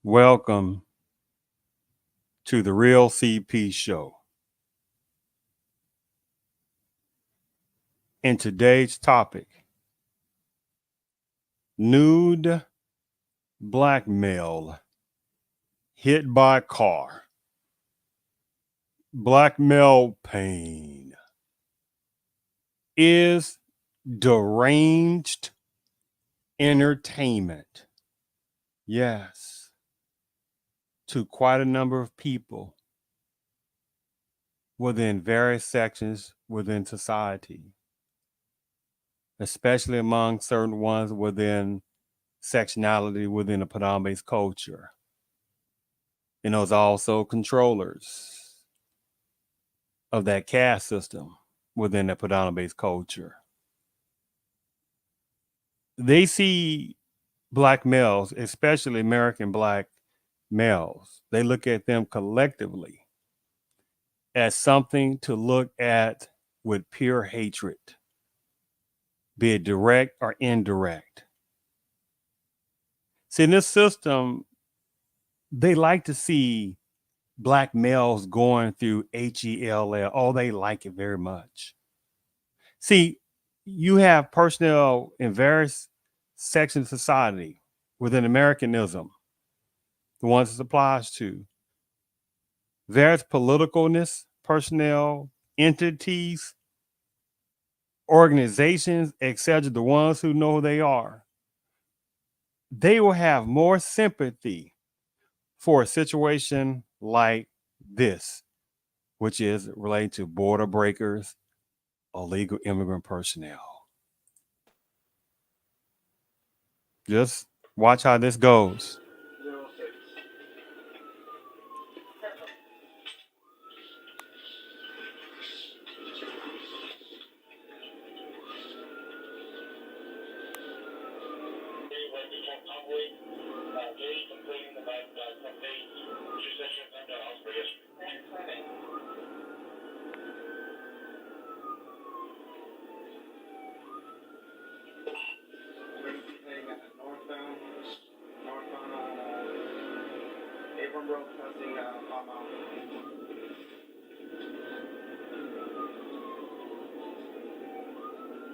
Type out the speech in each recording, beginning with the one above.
Welcome to the Real CP Show. In today's topic, nude black male hit by car, black male pain. Is deranged entertainment? Yes, to quite a number of people within various sections within society, especially among certain ones within sectionality within the predominant culture. And those also controllers of that caste system within the predominant culture. They see black males, especially American black males, they look at them collectively as something to look at with pure hatred, be it direct or indirect. See, in this system, they like to see black males going through HELL. Oh, they like it very much. See, you have personnel in various sections of society within Americanism, the ones it applies to, various politicalness, personnel, entities, organizations, etc., the ones who know who they are, they will have more sympathy for a situation like this, which is related to border breakers, illegal immigrant personnel. Just watch how this goes.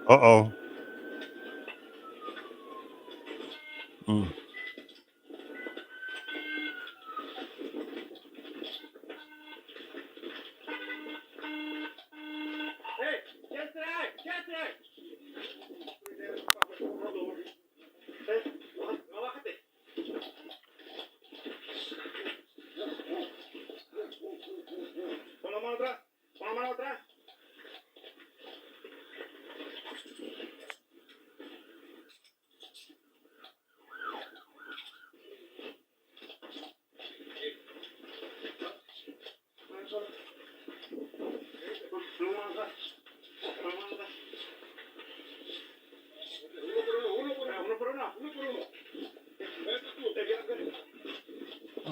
Uh-oh. Mm.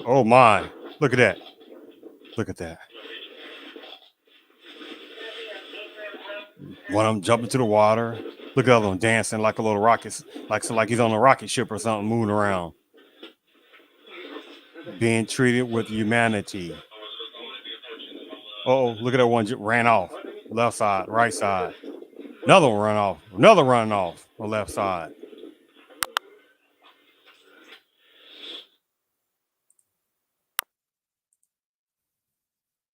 Oh my. Look at that. Look at that. One of them jumping to the water. Look at the other one dancing like a little rocket, like he's on a rocket ship or something, moving around. Being treated with humanity. Oh, look at that one ran off. Left side, right side. Another one run off. Another run off the left side.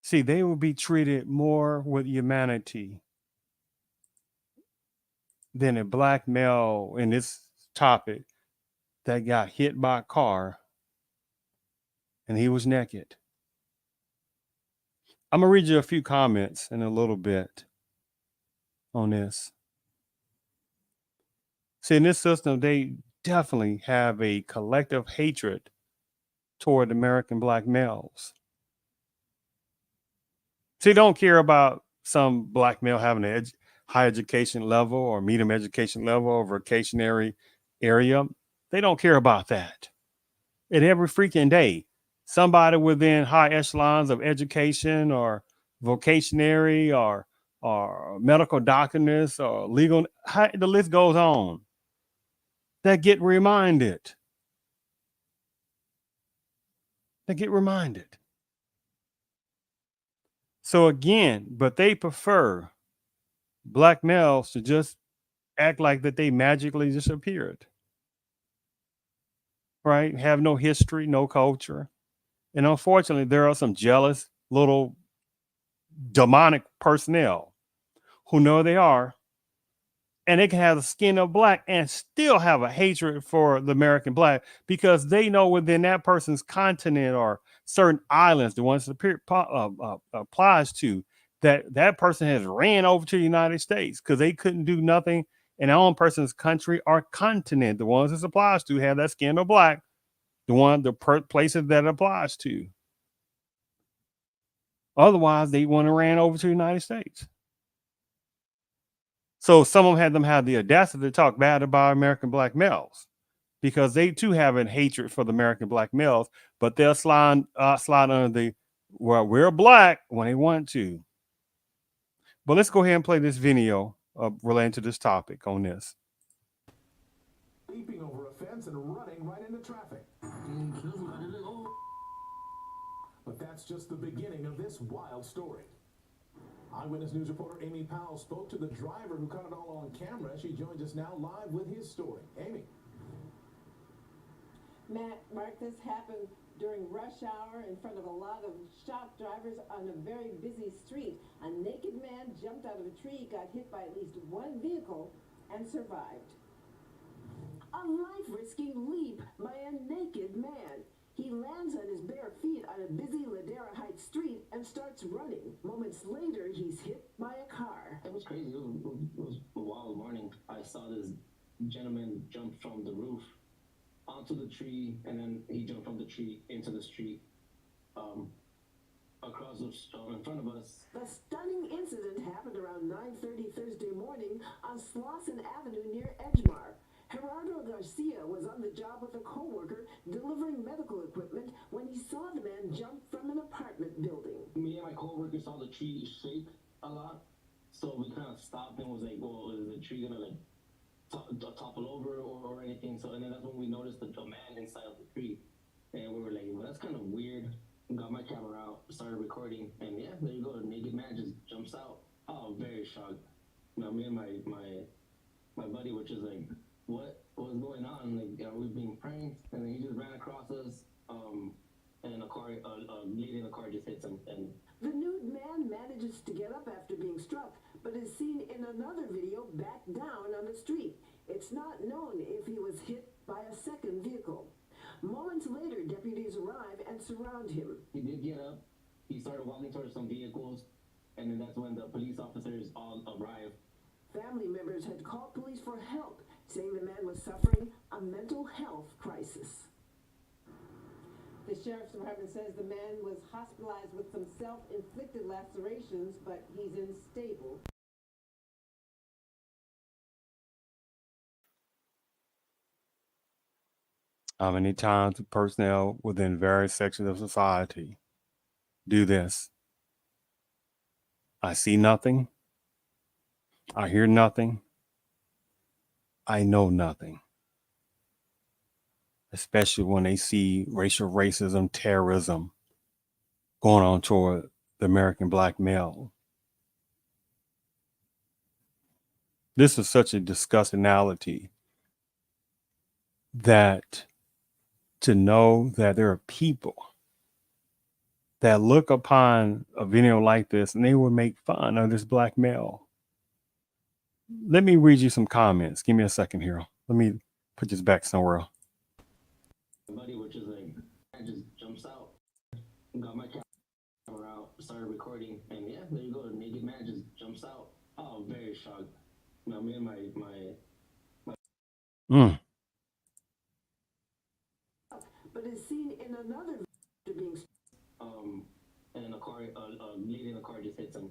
See, they will be treated more with humanity than a black male in this topic that got hit by a car and he was naked. I'm going to read you a few comments in a little bit on this. See, in this system, they definitely have a collective hatred toward American black males. See, they don't care about some black male having a high education level or medium education level or vocationary area. They don't care about that. And every freaking day, somebody within high echelons of education or vocationary or medical doctorness or legal, the list goes on, that get reminded. They get reminded. So again, but they prefer black males to just act like that they magically disappeared, right? Have no history, no culture. And unfortunately, there are some jealous little demonic personnel who know they are, and they can have the skin of black and still have a hatred for the American black because they know within that person's continent or certain islands, the ones that applies to, that that person has ran over to the United States because they couldn't do nothing in their own person's country or continent. The ones this applies to have that skin of black, the places that it applies to. Otherwise, they want to ran over to the United States. So some of them have the audacity to talk bad about American black males because they too have a hatred for the American black males, but they'll slide under the, well, we're black when they want to. But let's go ahead and play this video relating to this topic on this. Leaping over a fence and running right into traffic. But that's just the beginning of this wild story. Eyewitness News reporter Amy Powell spoke to the driver who caught it all on camera. She joins us now live with his story. Amy. Matt, Mark, this happened during rush hour in front of a lot of shop drivers on a very busy street. A naked man jumped out of a tree, got hit by at least one vehicle, and survived. A life-risking leap by a naked man. He lands on his bare feet on a busy Ladera Heights street and starts running. Moments later, he's hit by a car. It was crazy. It was a wild morning. I saw this gentleman jump from the roof onto the tree, and then he jumped from the tree into the street across the in front of us. The stunning incident happened around 9:30 Thursday morning on Slauson Avenue near Edgemar. Gerardo Garcia was on the job with a co-worker delivering medical equipment when he saw the man jump from an apartment building. Me and my co-worker saw the tree shake a lot, so we kind of stopped and was like, well, is the tree gonna like topple over or anything? So, and then that's when we noticed the man inside of the tree, and we were like, well, that's kind of weird. Got my camera out, started recording, and yeah, there you go, the naked man just jumps out. Oh, very shocked. You know, me and my buddy were just like, what was going on? Like, are we being pranked? And then he just ran across us, and a car, lady in the car just hits him. And the nude man manages to get up after being struck, but is seen in another video back down on the street. It's not known if he was hit by a second vehicle. Moments later, deputies arrive and surround him. He did get up. He started walking towards some vehicles, and then that's when the police officers all arrived. Family members had called police for help, saying the man was suffering a mental health crisis. The sheriff's department says the man was hospitalized with some self-inflicted lacerations, but he's unstable. How many times do personnel within various sections of society do this? I see nothing. I hear nothing. I know nothing. Especially when they see racial racism, terrorism going on toward the American black male. This is such a disgustingality that to know that there are people that look upon a video like this and they will make fun of this black male. Let me read you some comments. Give me a second here. Let me put this back somewhere. Buddy, which is like, I just jumps out, got my camera out, started recording, and yeah, there you go, the naked man just jumps out. Oh, very shocked. You know, me and my But is seen in another video being and a car, lady in the car just hits him,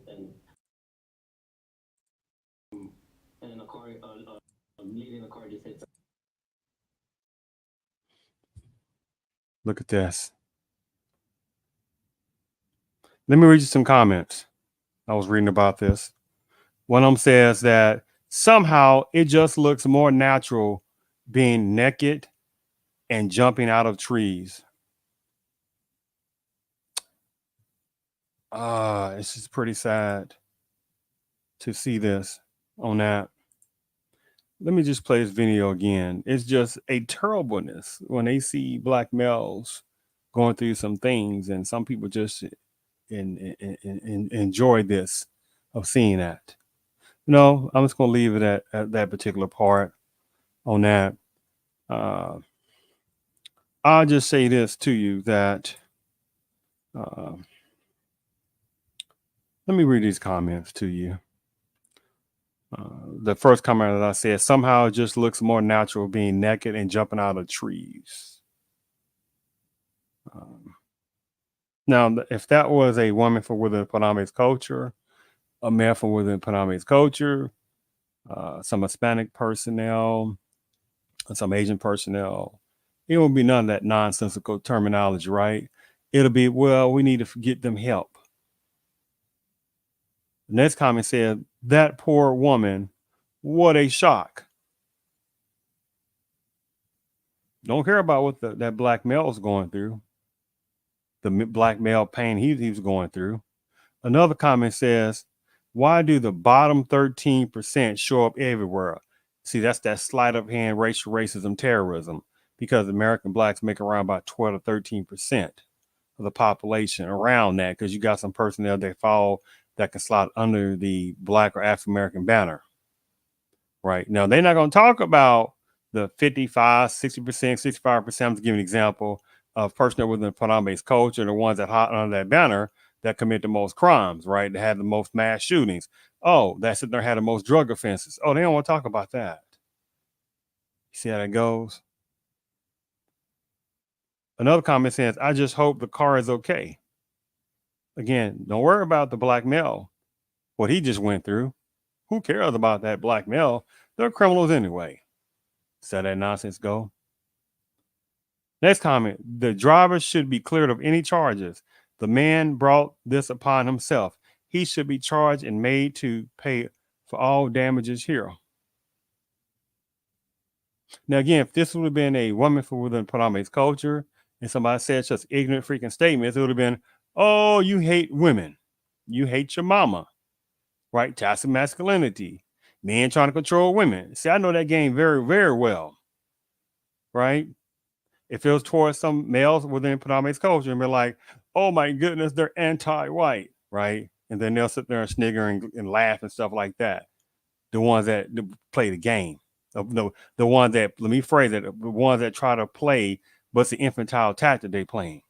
and a car, lady in the car just hits him. Look at this. Let me read you some comments. I was reading about this. One of them says that somehow it just looks more natural being naked and jumping out of trees. It's just pretty sad to see this on that. Let me just play this video again. It's just a terribleness when they see black males going through some things, and some people just enjoy this of seeing that. No, I'm just gonna leave it at that particular part on that. I'll just say this to you that uh, let me read these comments to you. The first comment that I said, somehow it just looks more natural being naked and jumping out of trees. Now, if that was a woman from within Panama's culture, a man from within Panama's culture, some Hispanic personnel, some Asian personnel, it won't be none of that nonsensical terminology, right? It'll be, well, we need to get them help. The next comment said, that poor woman, what a shock. Don't care about what that black male is going through, the black male pain he was going through. Another comment says, why do the bottom 13% show up everywhere? See, that's that sleight of hand racial racism terrorism, because American blacks make around about 12 to 13% of the population around that, because you got some personnel that fall that can slide under the black or African American banner. Right now, they're not going to talk about the 55, 60%, 65%. I'm just giving an example of personnel within Panama's culture, the ones that hot under that banner that commit the most crimes, right? That had the most mass shootings. Oh, that's it. They had the most drug offenses. Oh, they don't want to talk about that. You see how that goes? Another comment says, I just hope the car is okay. Again, don't worry about the black male, what he just went through. Who cares about that black male? They're criminals anyway. See how that nonsense go? Next comment, the driver should be cleared of any charges. The man brought this upon himself. He should be charged and made to pay for all damages here. Now, again, if this would have been a woman from within Panama's culture and somebody said such ignorant freaking statements, it would have been, oh, you hate women. You hate your mama, right? Toxic masculinity, men trying to control women. See, I know that game very, very well, right? If it was towards some males within Panama's culture and be like, oh my goodness, they're anti-white, right? And then they'll sit there and snigger and laugh and stuff like that. The ones that play the game. The ones that, let me phrase it, the ones that try to play, but it's the infantile tactic they playing.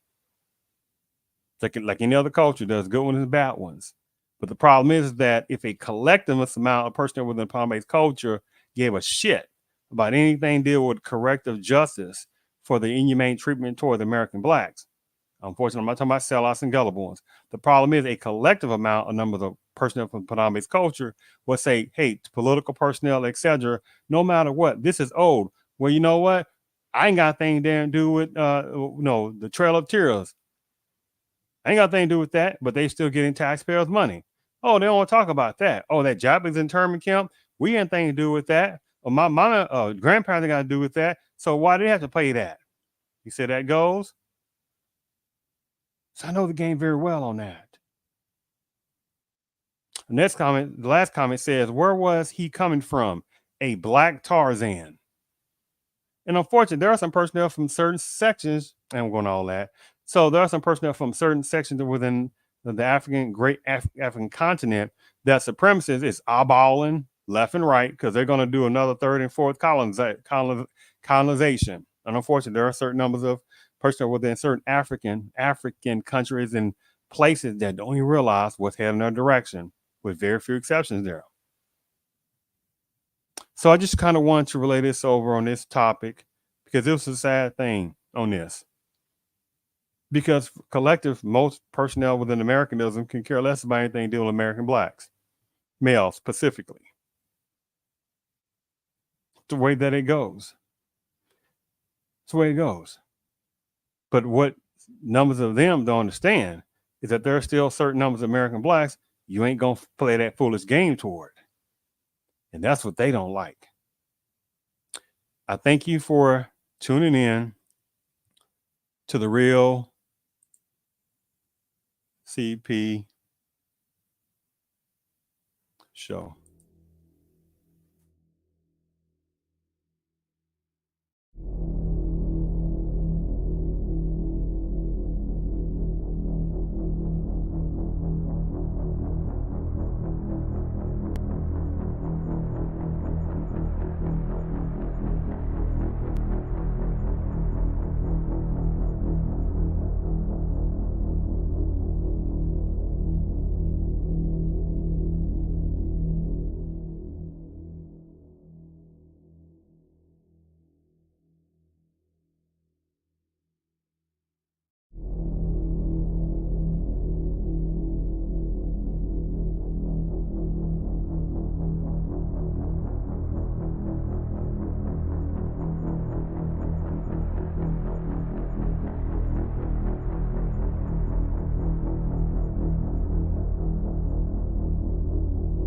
Like any other culture does, good ones and bad ones. But the problem is that if a collectivist amount of person within Panama's culture gave a shit about anything deal with corrective justice for the inhumane treatment toward the American blacks. Unfortunately, I'm not talking about sellouts and gullible ones. The problem is a collective amount, a number of personnel from Panama's culture will say, hey, political personnel, etc., no matter what, this is old. Well, you know what? I ain't got a thing there to do with the Trail of Tears. I ain't got a thing to do with that, but they still getting taxpayers' money. Oh, they don't want to talk about that. Oh, that Japanese internment camp, we ain't thing to do with that. Or my grandparents got to do with that. So why do they have to pay that? You see that goes? So I know the game very well on that. The next comment, the last comment says, where was he coming from? A black Tarzan. And unfortunately, there are some personnel from certain sections, and I'm going to all that. So there are some personnel from certain sections within the African African continent that supremacists is eyeballing left and right because they're going to do another third and fourth colonization. And unfortunately, there are certain numbers of personnel within certain African countries and places that don't even realize what's heading in their direction, with very few exceptions there. So I just kind of wanted to relay this over on this topic because it was a sad thing on this. Because collective, most personnel within Americanism can care less about anything dealing with American blacks, males specifically. It's the way that it goes. It's the way it goes. But what numbers of them don't understand is that there are still certain numbers of American blacks you ain't going to play that foolish game toward. And that's what they don't like. I thank you for tuning in to the Real CP show.